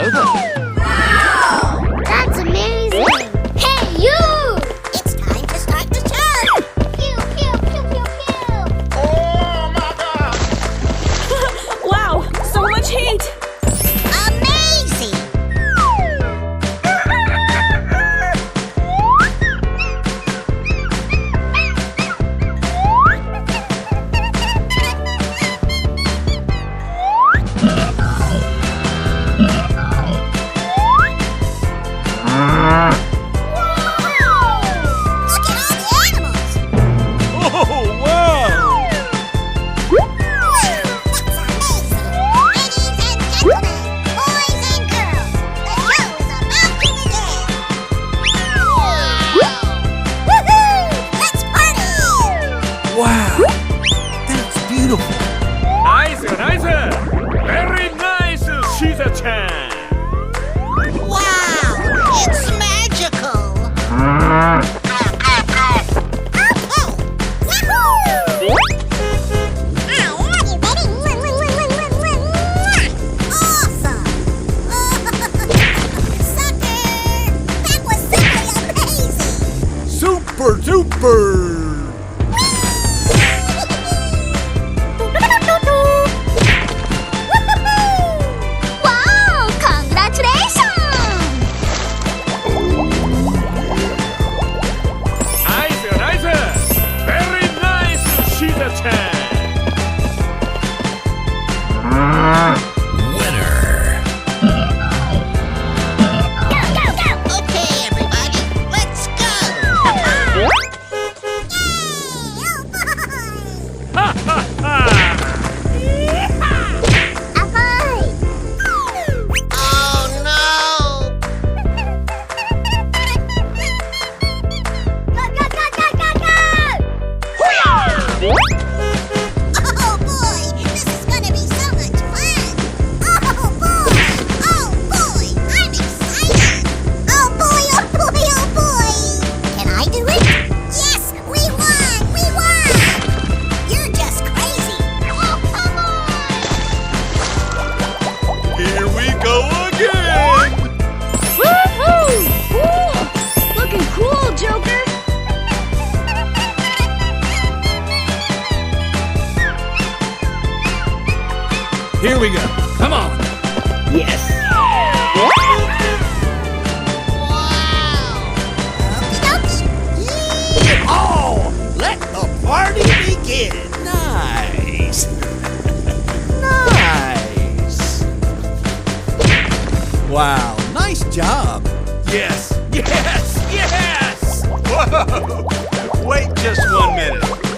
Wow! That's amazing! Hey, you! It's time to start the show! Pew, pew, pew, pew, pew! Oh my God! Wow, so much heat! Amazing! Look at all the animals! Oh, wow! That's amazing! Ladies and gentlemen, boys and girls, the show is about to begin! Woohoo! Let's party! Wow! That's beautiful! Nice, nice! Very nice, Shiza-chan! Wow! It's magical! Super duper! Wow! Congratulations! Nice, nice! Very nice, Shiza-chan! Winner! Okay, everybody, let's go! Ha ha ha! Ahoy! Oh no! Go, go, go, go, go, go! Oh boy, this is gonna be so much fun! Oh boy! Oh boy! I'm excited! Oh boy, oh boy, oh boy! Can I do it? Yes! We won! We won! You're just crazy! Oh, come on! Here we go again! Woohoo! Cool! Looking cool, Joker! Here we go! Come on! Yes! Oh! Let the party begin! Nice! Nice! Wow, nice job! Yes, yes, yes! Whoa! Wait just 1 minute.